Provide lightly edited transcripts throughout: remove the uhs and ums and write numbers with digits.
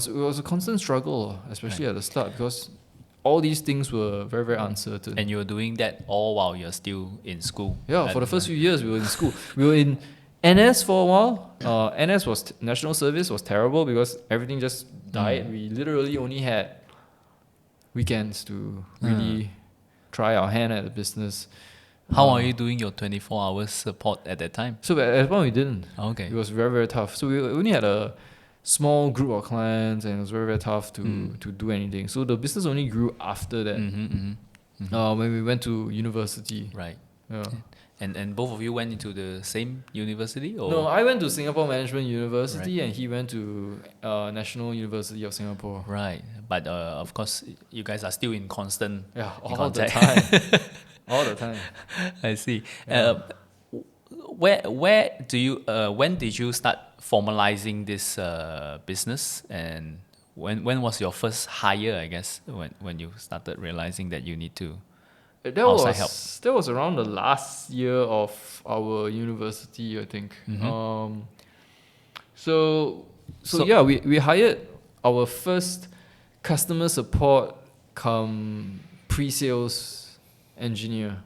was a constant struggle, especially at the start, because all these things were very, very uncertain. And you were doing that all while you're still in school. Yeah, for the first few years we were in school. We were in NS for a while. NS was national service was terrible because everything just died. We literally only had weekends to really try our hand at the business. How are you doing your 24 hours support at that time? So at that point we didn't. Okay. It was very, very tough. So we only had a small group of clients, and it was very, very tough to do anything. So the business only grew after that. When we went to university. Right. Yeah. And both of you went into the same university, or No, I went to Singapore Management University, and he went to National University of Singapore. right? But of course, you guys are still in constant All contact. the time. All the time. I see. Where do you when did you start formalizing this business, and when was your first hire? I guess when you started realizing that you need to outside help. That was around the last year of our university, I think. So yeah, we hired our first customer support come pre-sales engineer.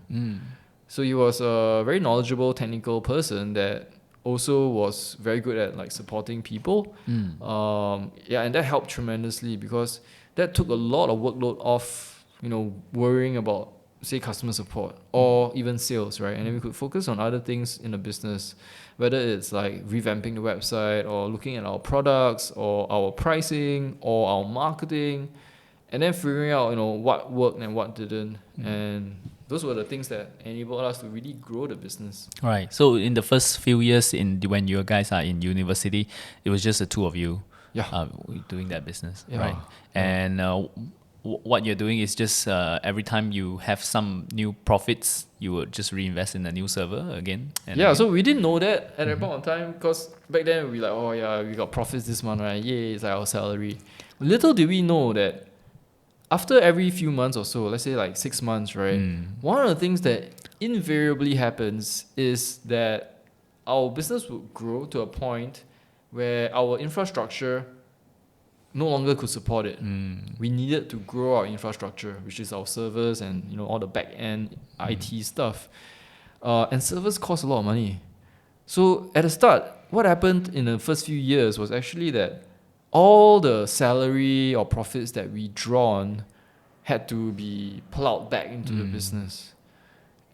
So he was a very knowledgeable technical person that also was very good at like supporting people. And that helped tremendously because that took a lot of workload off, worrying about say customer support or even sales, right? And then we could focus on other things in the business, whether it's like revamping the website or looking at our products or our pricing or our marketing, and then figuring out what worked and what didn't. And those were the things that enabled us to really grow the business. Right. So in the first few years when you guys are in university, it was just the two of you doing that business, right? And what you're doing is just every time you have some new profits, you would just reinvest in a new server again. So we didn't know that at that point of time, because back then we we got profits this month, right? Yay, it's like our salary. Little did we know that after every few months or so, let's say like 6 months, right? One of the things that invariably happens is that our business would grow to a point where our infrastructure no longer could support it. We needed to grow our infrastructure, which is our servers and all the back end IT stuff. And servers cost a lot of money. So at the start, what happened in the first few years was actually that all the salary or profits that we drawn had to be plowed back into the business.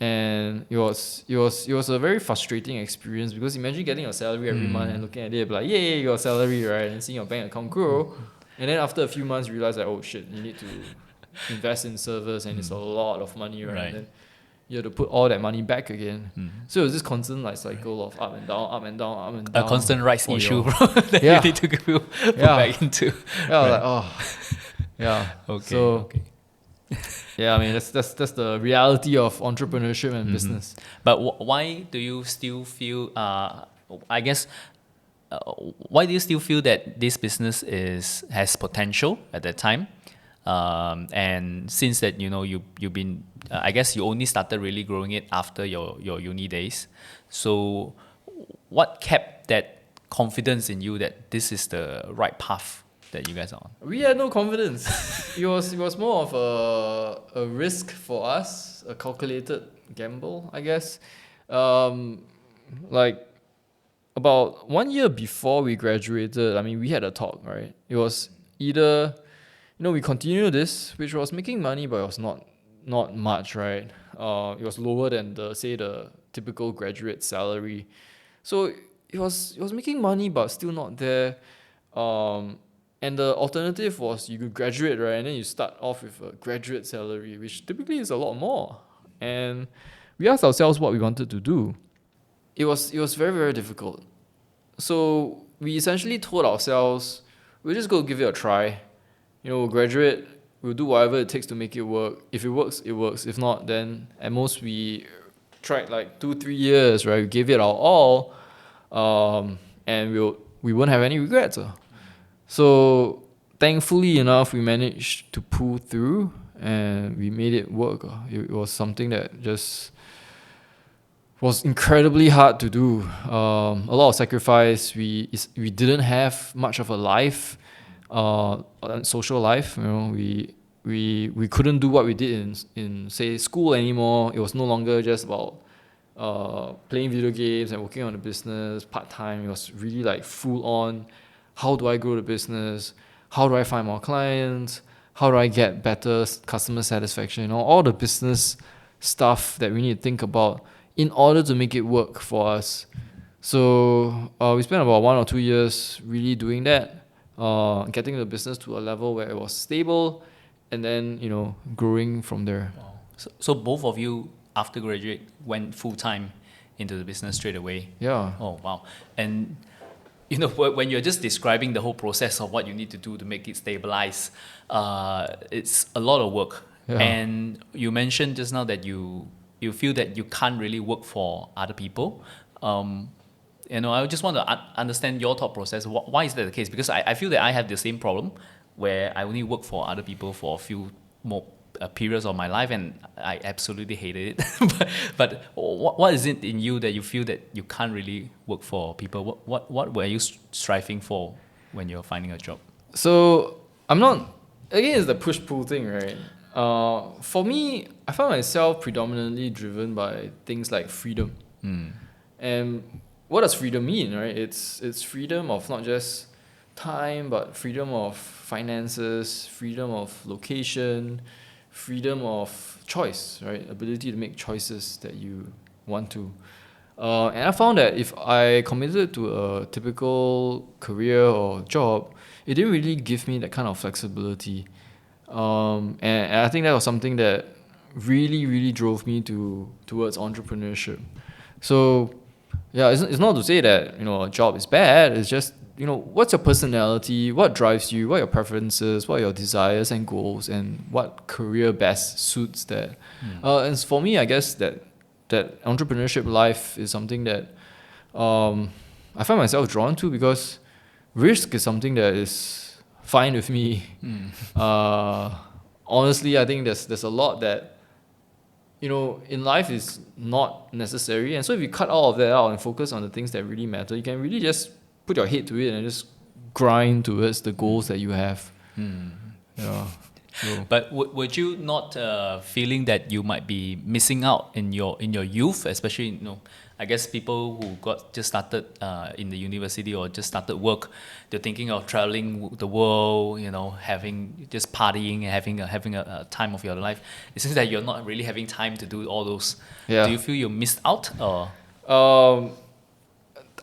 And it was a very frustrating experience, because imagine getting your salary every month and looking at it like, yay, your salary, right? And seeing your bank account grow. And then after a few months, you realize like, oh shit, you need to invest in servers, and it's a lot of money, right? And then you have to put all that money back again. So it was this constant like cycle of up and down, up and down, up and down. A constant rights issue that you need to put back into. Okay. So, I mean that's the reality of entrepreneurship and business. But why do you still feel? Why do you still feel that this business has potential at that time? And since that you've been, I guess you only started really growing it after your uni days. So what kept that confidence in you that this is the right path that you guys are on? We had no confidence. It was more of a risk for us, a calculated gamble, I guess. Like about 1 year before we graduated, I mean, we had a talk, right? It was either we continue this, which was making money, but it was not much, right? It was lower than the typical graduate salary. So it was making money, but still not there. And the alternative was you could graduate, right? And then you start off with a graduate salary, which typically is a lot more. And we asked ourselves what we wanted to do. It was very, very difficult. So we essentially told ourselves, we'll just go give it a try. We'll graduate, we'll do whatever it takes to make it work. If it works, it works. If not, then at most we tried like 2-3 years, right? We gave it our all, and we won't have any regrets. So thankfully enough, we managed to pull through and we made it work. It was something that just was incredibly hard to do. A lot of sacrifice. We didn't have much of a life. social life. We couldn't do what we did in say school anymore. It was no longer just about playing video games and working on the business part time. It was really like full on. How do I grow the business? How do I find more clients? How do I get better customer satisfaction? All the business stuff that we need to think about in order to make it work for us. So we spent about 1 or 2 years really doing that, getting the business to a level where it was stable, and then growing from there. Wow. So both of you after graduate went full time into the business straight away. Yeah. Oh wow. And when you're just describing the whole process of what you need to do to make it stabilize, it's a lot of work. Yeah. And you mentioned just now that you feel that you can't really work for other people. I just want to understand your thought process. Why is that the case? Because I feel that I have the same problem where I only work for other people for a few more periods of my life, and I absolutely hated it. but what is it in you that you feel that you can't really work for people? What were you striving for when you're finding a job? So I'm not. Again, it's the push-pull thing, right? For me, I find myself predominantly driven by things like freedom. And what does freedom mean, right? It's freedom of not just time, but freedom of finances, freedom of location, freedom of choice, right? Ability to make choices that you want to. And I found that if I committed to a typical career or job, it didn't really give me that kind of flexibility. And I think that was something that really, really drove me towards entrepreneurship. So, yeah, it's not to say that a job is bad. It's just what's your personality, what drives you, what are your preferences, what are your desires and goals, and what career best suits that. And for me, I guess that entrepreneurship life is something that I find myself drawn to because risk is something that is fine with me. Honestly, I think there's a lot that in life is not necessary, and so if you cut all of that out and focus on the things that really matter, you can really just put your head to it and just grind towards the goals that you have. Yeah. So. But would you not feeling that you might be missing out in your youth, especially I guess people who got just started in the university or just started work, they're thinking of traveling the world, having just partying and having a time of your life. It seems that you're not really having time to do all those. Yeah. Do you feel you missed out or?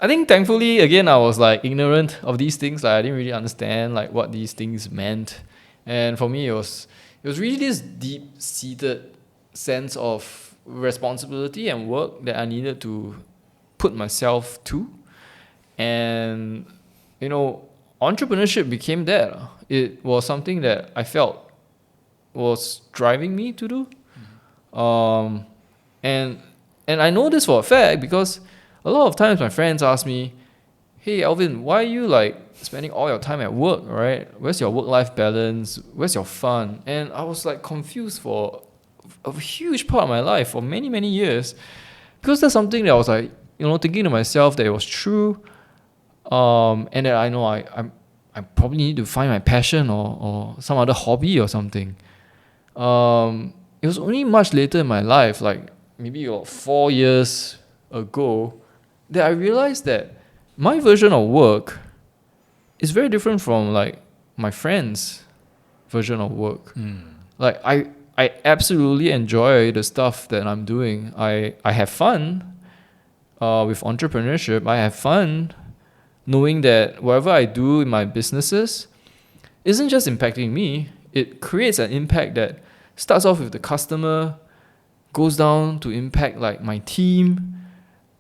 I think thankfully again I was like ignorant of these things. Like I didn't really understand like what these things meant, and for me it was really this deep-seated sense of responsibility and work that I needed to put myself to, and entrepreneurship became that. It was something that I felt was driving me to do, and I know this for a fact because a lot of times my friends ask me, "Hey Alvin, why are you like spending all your time at work, right? Where's your work-life balance? Where's your fun?" And I was like confused for a huge part of my life for many, many years, because that's something that I was like, thinking to myself that it was true, and that I know I probably need to find my passion or some other hobby or something. It was only much later in my life, like maybe 4 years ago, that I realized that my version of work is very different from like my friends' version of work. Like I absolutely enjoy the stuff that I'm doing. I have fun with entrepreneurship. I have fun knowing that whatever I do in my businesses isn't just impacting me. It creates an impact that starts off with the customer, goes down to impact like my team,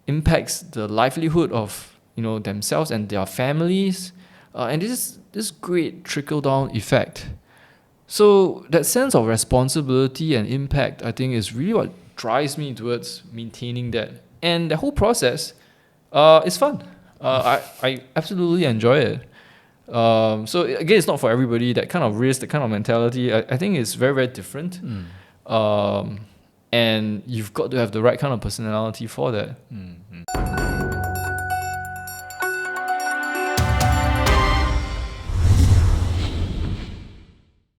impacts the livelihood of themselves and their families, and this great trickle down effect. So that sense of responsibility and impact, I think, is really what drives me towards maintaining that. And the whole process is fun. I absolutely enjoy it. So again, it's not for everybody. That kind of risk, that kind of mentality, I think it's very, very different. And you've got to have the right kind of personality for that.